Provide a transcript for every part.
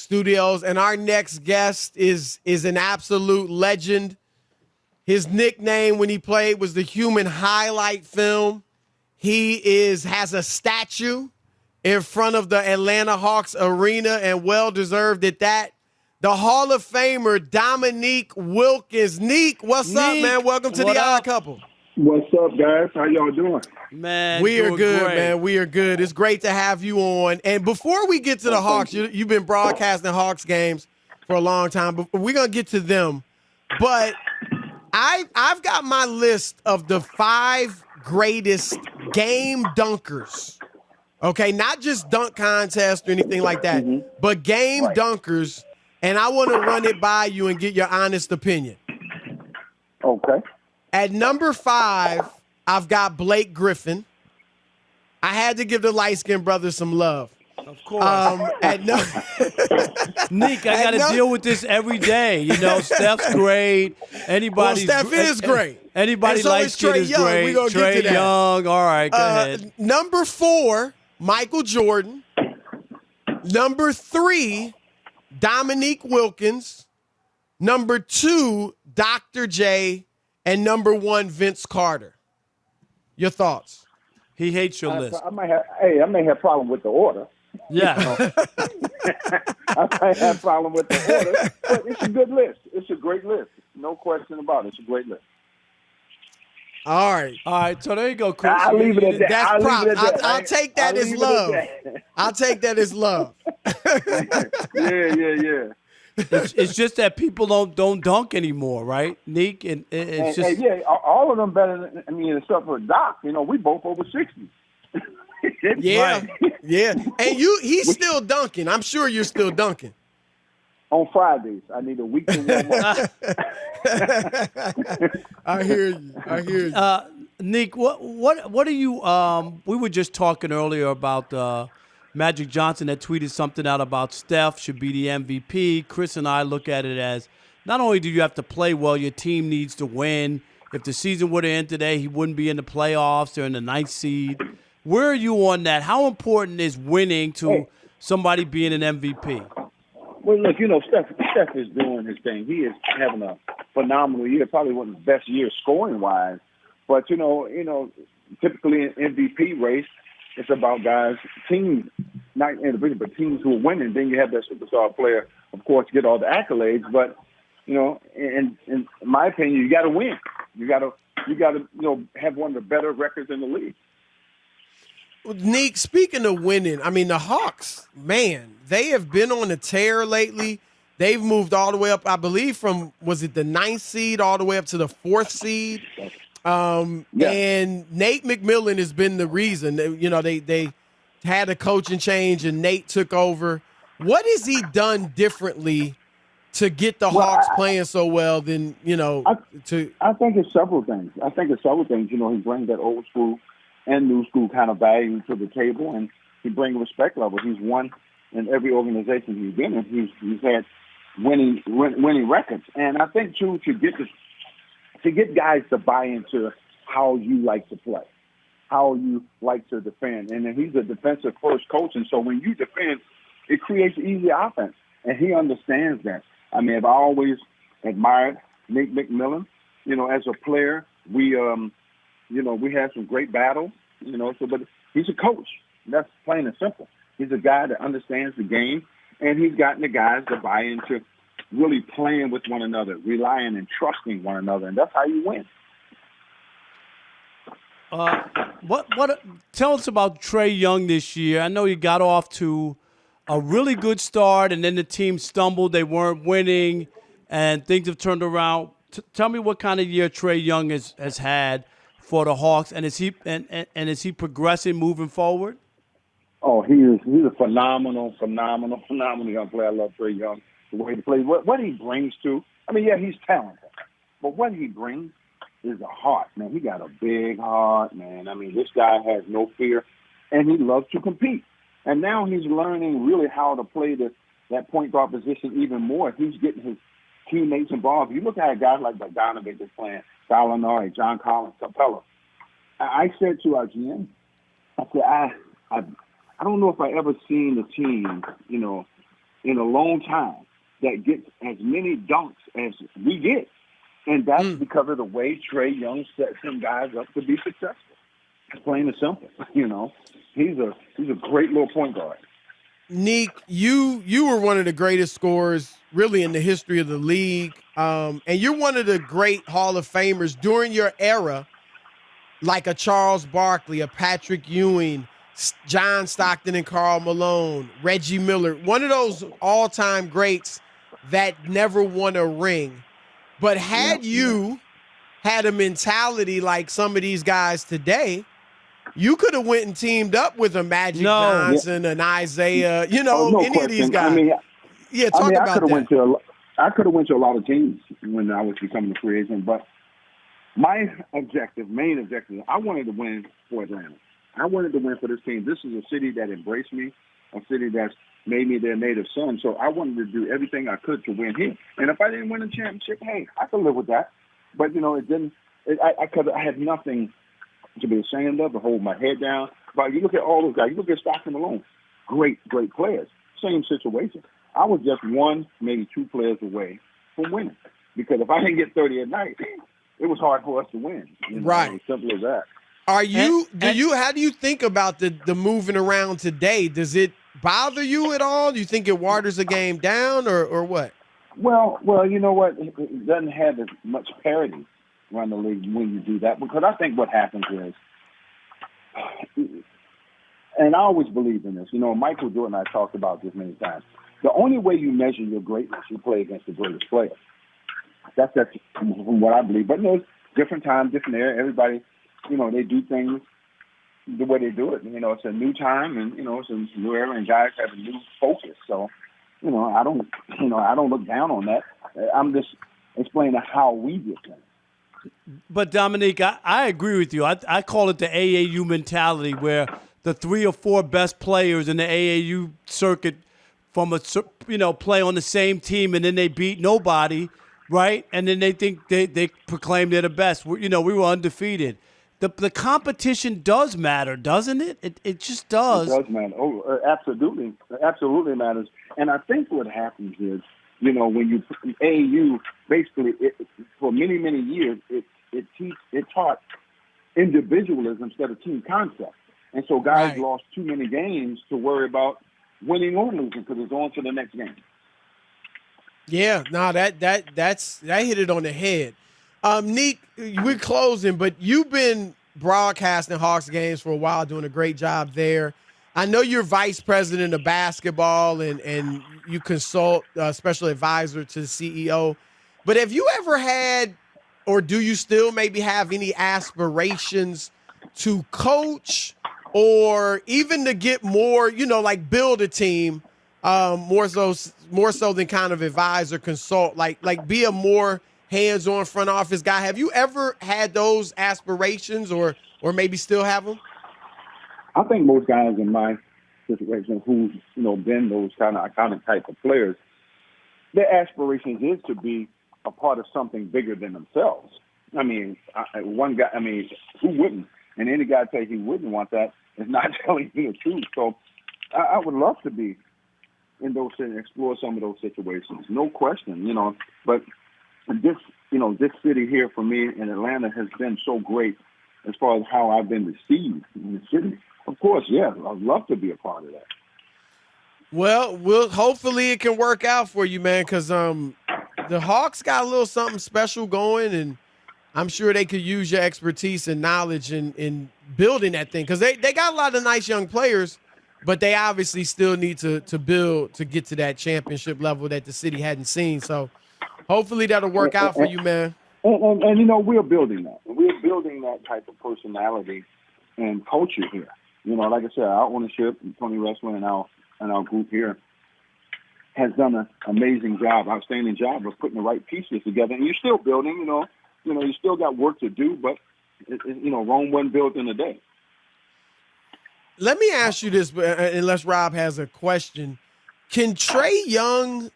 Studios, and our next guest is an absolute legend. His nickname when he played was the Human Highlight Film. Has a statue in front of the Atlanta Hawks arena, and well-deserved at that. The Hall of Famer, Dominique Wilkins. Neek, what's up, man? Welcome to the Odd Couple. What's up, guys? How y'all doing? Man, we are good, great. Man. We are good. It's great to have you on. And before we get to the Hawks, you've been broadcasting Hawks games for a long time, but we're going to get to them. But I've got my list of the 5 greatest game dunkers. Okay, not just dunk contest or anything like that, but game dunkers. And I want to run it by you and get your honest opinion. Okay. At number 5, I've got Blake Griffin. I had to give the light-skinned brother some love. Of course. Nick, I got to deal with this every day. You know, Steph's great. Steph is great. Anybody so light-skinned is great. We gonna Trae get to that. Young. All right, go ahead. Number 4, Michael Jordan. Number 3, Dominique Wilkins. Number 2, Dr. J. And number 1, Vince Carter. Your thoughts? He hates your list. I may have a problem with the order. Yeah. I might have a problem with the order, but it's a good list. It's a great list. No question about it. It's a great list. All right. So there you go, Chris. I'll leave it at that. That's props. I'll take that as love. I'll take that as love. Yeah. It's just that people don't dunk anymore, right, Neek? And it's just all of them better than except for Doc. You know, we both over 60. Yeah. And he's still dunking. I'm sure you're still dunking. On Fridays, I need a week to warm up. I hear you. Neek, what are you? We were just talking earlier about Magic Johnson that tweeted something out about Steph should be the MVP. Chris and I look at it as not only do you have to play well, your team needs to win. If the season would have ended today, he wouldn't be in the playoffs. They're in the 9th seed. Where are you on that? How important is winning to somebody being an MVP? Well, look, Steph is doing his thing. He is having a phenomenal year, probably one of the best years scoring-wise. But, typically in MVP race, it's about guys, teams, not individuals, but teams who are winning. Then you have that superstar player, of course, get all the accolades. But, in my opinion, you got to win. You got to have one of the better records in the league. Nick, speaking of winning, I mean, the Hawks, man, they have been on a tear lately. They've moved all the way up, I believe, from, was it the 9th seed all the way up to the 4th seed? And Nate McMillan has been the reason. They had a coaching change and Nate took over. What has he done differently to get the Hawks playing so well than, I think it's several things. He brings that old school and new school kind of value to the table, and he brings respect level. He's won in every organization he's been in. He's had winning records, and I think too to get guys to buy into how you like to play, how you like to defend, and then he's a defensive first coach, and so when you defend, it creates easy offense, and he understands that. I mean, I've always admired Nate McMillan. As a player, we had some great battles, but he's a coach. That's plain and simple. He's a guy that understands the game, and he's gotten the guys to buy into really playing with one another, relying and trusting one another, and that's how you win. Tell us about Trae Young this year. I know you got off to a really good start, and then the team stumbled. They weren't winning, and things have turned around. Tell me what kind of year Trae Young has had for the Hawks, and is he progressing moving forward? Oh, he's a phenomenal young player. I love Trae Young, the way he plays, what he brings to. I mean, yeah, he's talented, but what he brings is a heart, man. He got a big heart, man. I mean, this guy has no fear, and he loves to compete. And now he's learning really how to play that point guard position even more. He's getting his teammates involved. You look at guys like Bogdanovic is playing, Gallinari, John Collins, Capella. I said to our GM, I said, I don't know if I ever seen the team, in a long time that gets as many dunks as we get. And that's because of the way Trae Young sets some guys up to be successful. It's plain and simple. He's a great little point guard. Neek, you were one of the greatest scorers really in the history of the league. And you're one of the great Hall of Famers during your era, like a Charles Barkley, a Patrick Ewing, John Stockton and Karl Malone, Reggie Miller, one of those all-time greats that never won a ring. But had you had a mentality like some of these guys today, you could have went and teamed up with a Magic Johnson, an Isaiah, any question. of these guys. Talk about that. I could have went to a lot of teams when I was becoming a free agent, but my main objective, I wanted to win for Atlanta. I wanted to win for this team. This is a city that embraced me, a city that's made me their native son. So I wanted to do everything I could to win here. And if I didn't win a championship, hey, I could live with that. But, it didn't. I had nothing to be ashamed of, to hold my head down. But you look at all those guys. You look at Stockton Malone, great players. Same situation. I was just one, maybe two players away from winning. Because if I didn't get 30 at night, it was hard for us to win. Right. As simple as that. How do you think about the moving around today? Does it bother you at all? Do you think it waters the game down or what? Well, you know what? It doesn't have as much parity around the league when you do that, because I think what happens is, and I always believe in this, Michael Jordan and I talked about this many times. The only way you measure your greatness, you play against the greatest player. That's from what I believe. But it's different time, different era. Everybody, they do things the way they do it. It's a new time, and it's a new era, and guys have a new focus. So, I don't look down on that. I'm just explaining how we get things. But Dominique, I agree with you. I call it the AAU mentality, where the 3 or 4 best players in the AAU circuit from play on the same team, and then they beat nobody, right? And then they think they proclaim they're the best. We were undefeated. The competition does matter, doesn't it? It just does. It does matter. Oh, absolutely. It absolutely matters. And I think what happens is, when you AAU, basically, for many, many years, it taught individualism instead of team concept. And so guys lost too many games to worry about winning or losing, because it's on to the next game. Yeah, no, that hit it on the head. Neek, we're closing, but you've been broadcasting Hawks games for a while, doing a great job there. I know you're vice president of basketball and you consult special advisor to the CEO. But have you ever had, or do you still maybe have any aspirations to coach or even to get more, like build a team, more so than kind of advise or consult, like be a more hands-on front office guy? Have you ever had those aspirations or maybe still have them? I think most guys in my situation who've, been those kind of iconic type of players, their aspirations is to be a part of something bigger than themselves. I mean, one guy, who wouldn't? And any guy say he wouldn't want that is not telling you the truth. So I would love to be in those and explore some of those situations. No question, but this city here for me in Atlanta has been so great as far as how I've been received in the city. Of course, yeah, I'd love to be a part of that. Well, hopefully it can work out for you, man, because the Hawks got a little something special going, and I'm sure they could use your expertise and knowledge in building that thing, because they got a lot of nice young players, but they obviously still need to build to get to that championship level that the city hadn't seen. So hopefully that'll work out for you, man. And we're building that. We're building that type of personality and culture here. Like I said, our ownership, Tony Westman and our group here has done an amazing job, outstanding job of putting the right pieces together. And you're still building, you still got work to do, but Rome wasn't built in a day. Let me ask you this, unless Rob has a question. Can Trae Young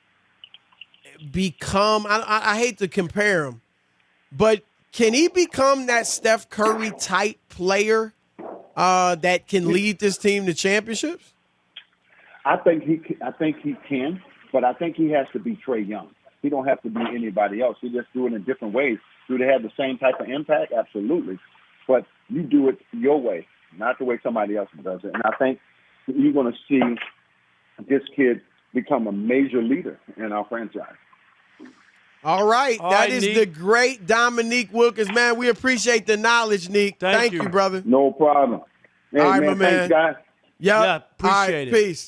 become, I hate to compare him, but can he become that Steph Curry type player that can lead this team to championships? I think he can. But I think he has to be Trae Young. He don't have to be anybody else. He just do it in different ways. Do they have the same type of impact? Absolutely. But you do it your way, not the way somebody else does it. And I think you're going to see this kid become a major leader in our franchise. All right. That is Nick. the great Dominique Wilkins. Man, we appreciate the knowledge, Nick. Thank you, brother. No problem. Hey, All right, man, my man. thanks, guys. Yep. Yeah, appreciate All right, it. peace.